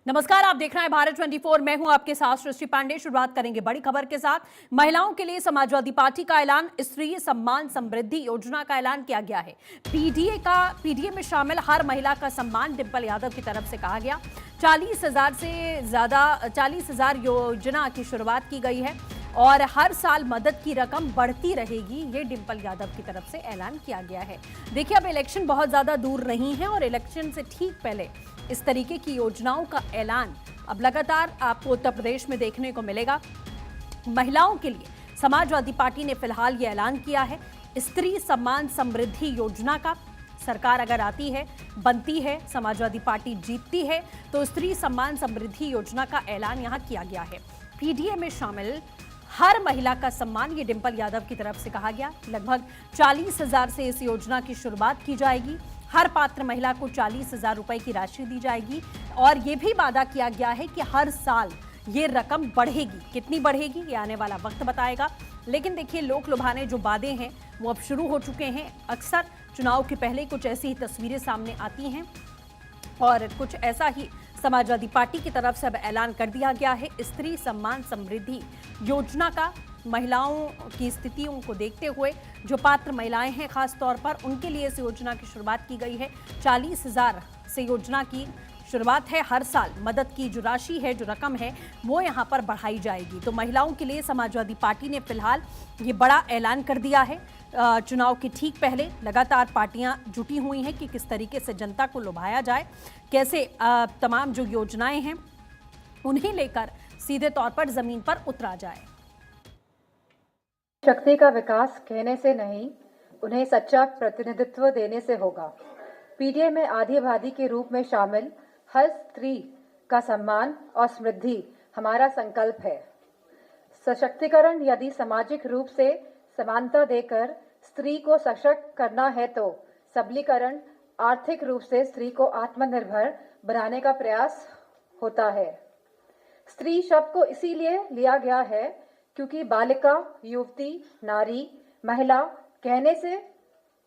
नमस्कार, आप देख रहे हैं भारत 24। मैं हूं आपके साथ सृष्टि पांडे। शुरुआत करेंगे बड़ी खबर के साथ। महिलाओं के लिए समाजवादी पार्टी का ऐलान, स्त्री सम्मान समृद्धि योजना का ऐलान किया गया है। पीडीए में शामिल हर महिला का सम्मान डिंपल यादव की तरफ से कहा गया। 40,000 योजना की शुरुआत की गई है और हर साल मदद की रकम बढ़ती रहेगी, ये डिंपल यादव की तरफ से ऐलान किया गया है। देखिए, अब इलेक्शन बहुत ज्यादा दूर नहीं है और इलेक्शन से ठीक पहले इस तरीके की योजनाओं का ऐलान अब लगातार आपको उत्तर प्रदेश में देखने को मिलेगा। महिलाओं के लिए समाजवादी पार्टी ने फिलहाल ये ऐलान किया है, स्त्री सम्मान समृद्धि योजना का। सरकार अगर आती है, बनती है, समाजवादी पार्टी जीतती है तो स्त्री सम्मान समृद्धि योजना का ऐलान यहां किया गया है। पीडीए में शामिल हर महिला का सम्मान, ये डिंपल यादव की तरफ से कहा गया। लगभग 40,000 से इस योजना की शुरुआत की जाएगी। हर पात्र महिला को 40,000 रुपए की राशि दी जाएगी और ये भी वादा किया गया है कि हर साल ये रकम बढ़ेगी। कितनी बढ़ेगी ये आने वाला वक्त बताएगा। लेकिन देखिए, लोक लुभाने जो वादे हैं वो अब शुरू हो चुके हैं। अक्सर चुनाव के पहले कुछ ऐसी ही तस्वीरें सामने आती हैं और कुछ ऐसा ही समाजवादी पार्टी की तरफ से अब ऐलान कर दिया गया है। स्त्री सम्मान समृद्धि योजना का महिलाओं की स्थितियों को देखते हुए जो पात्र महिलाएं हैं, खास तौर पर उनके लिए इस योजना की शुरुआत की गई है। 40,000 से योजना की शुरुआत है। हर साल मदद की जो राशि है, जो रकम है, वो यहाँ पर बढ़ाई जाएगी। तो महिलाओं के लिए समाजवादी पार्टी ने फिलहाल ये बड़ा ऐलान कर दिया है। चुनाव के ठीक पहले लगातार पार्टियां जुटी हुई हैं कि किस तरीके से जनता को लुभाया जाए, कैसे तमाम जो योजनाएं हैं उन्हें लेकर सीधे तौर पर जमीन पर उतरा जाए। शक्ति का विकास कहने से नहीं, उन्हें सच्चा प्रतिनिधित्व देने से होगा। पीडीए में आधी-बाधी के रूप में शामिल हर स्त्री का सम्मान और समृद्धि हमारा संकल्प है। सशक्तिकरण, यदि सामाजिक रूप से समानता देकर स्त्री को सशक्त करना है तो सबलीकरण, आर्थिक रूप से स्त्री को आत्मनिर्भर बनाने का प्रयास होता है। स्त्री शब्द को इसीलिए लिया गया है क्योंकि बालिका, युवती, नारी, महिला कहने से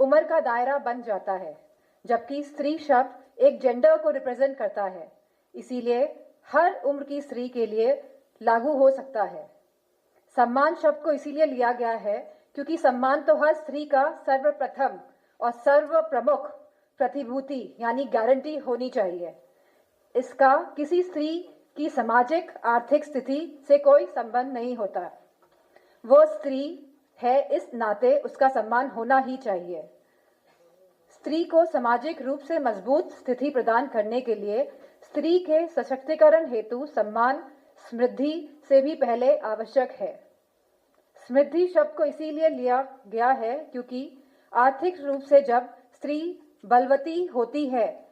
उम्र का दायरा बन जाता है, जबकि स्त्री शब्द एक जेंडर को रिप्रेजेंट करता है, इसीलिए हर उम्र की स्त्री के लिए लागू हो सकता है। सम्मान शब्द को इसीलिए लिया गया है क्योंकि सम्मान तो हर स्त्री का सर्वप्रथम और सर्व प्रमुख प्रतिभूति यानी गारंटी होनी चाहिए। इसका किसी स्त्री की सामाजिक आर्थिक स्थिति से कोई संबंध नहीं होता। वो स्त्री है, इस नाते उसका सम्मान होना ही चाहिए। स्त्री को सामाजिक रूप से मजबूत स्थिति प्रदान करने के लिए स्त्री के सशक्तिकरण हेतु सम्मान समृद्धि से भी पहले आवश्यक है। समृद्धि शब्द को इसीलिए लिया गया है क्योंकि आर्थिक रूप से जब स्त्री बलवती होती है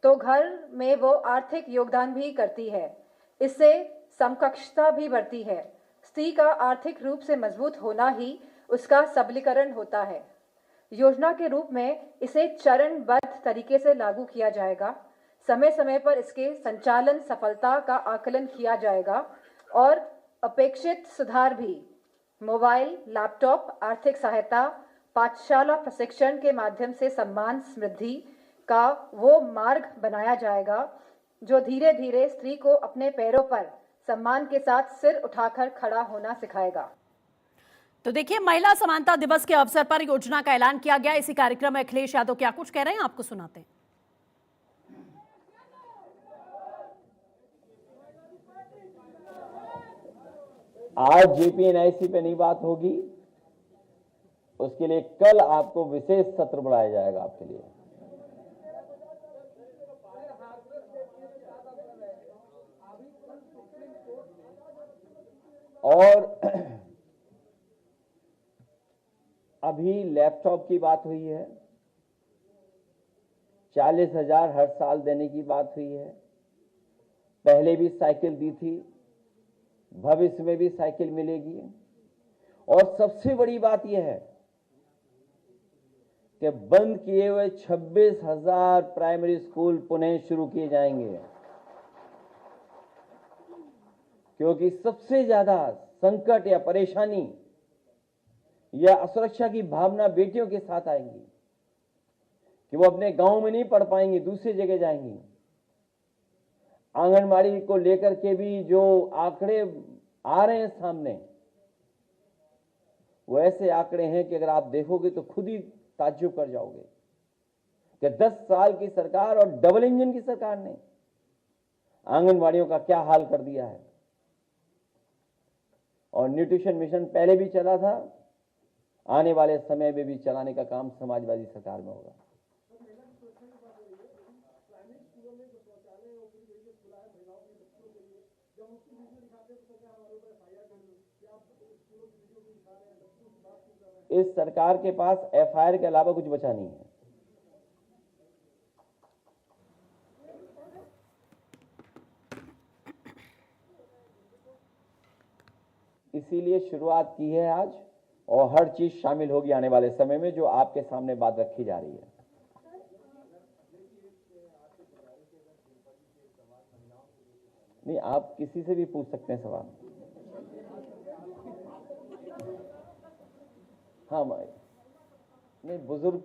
तो घर में वो आर्थिक योगदान भी करती है, इससे समकक्षता भी बढ़ती है। स्त्री का आर्थिक रूप से मजबूत होना ही उसका सबलीकरण होता है। योजना के रूप में इसे चरणबद्ध तरीके से लागू किया जाएगा। समय समय पर इसके संचालन सफलता का आकलन किया जाएगा और अपेक्षित सुधार भी। मोबाइल, लैपटॉप, आर्थिक सहायता, पाठशाला प्रशिक्षण के माध्यम से सम्मान समृद्धि का वो मार्ग बनाया जाएगा जो धीरे धीरे स्त्री को अपने पैरों पर सम्मान के साथ सिर उठाकर खड़ा होना सिखाएगा। तो देखिए, महिला समानता दिवस के अवसर पर योजना का ऐलान किया गया। इसी कार्यक्रम में अखिलेश यादव क्या कुछ कह रहे हैं, आपको सुनाते हैं। आज जेपीएनआईसी पे नहीं बात होगी, उसके लिए कल आपको विशेष सत्र बुलाया जाएगा आपके लिए। और अभी लैपटॉप की बात हुई है, 40,000 हर साल देने की बात हुई है। पहले भी साइकिल दी थी, भविष्य में भी साइकिल मिलेगी। और सबसे बड़ी बात यह है कि बंद किए हुए 26,000 प्राइमरी स्कूल पुनः शुरू किए जाएंगे, क्योंकि सबसे ज्यादा संकट या परेशानी या असुरक्षा की भावना बेटियों के साथ आएंगी कि वो अपने गांव में नहीं पढ़ पाएंगी, दूसरी जगह जाएंगी। आंगनबाड़ी को लेकर के भी जो आंकड़े आ रहे हैं सामने, वो ऐसे आंकड़े हैं कि अगर आप देखोगे तो खुद ही ताज्जुब कर जाओगे कि 10 साल की सरकार और डबल इंजन की सरकार ने आंगनबाड़ियों का क्या हाल कर दिया है। और न्यूट्रिशन मिशन पहले भी चला था, आने वाले समय में भी चलाने का काम समाजवादी सरकार में होगा। इस सरकार के पास एफआईआर के अलावा कुछ बचा नहीं है। इसीलिए शुरुआत की है आज, और हर चीज शामिल होगी आने वाले समय में जो आपके सामने बात रखी जा रही है। नहीं, आप किसी से भी पूछ सकते हैं सवाल। हाँ, नहीं, बुजुर्ग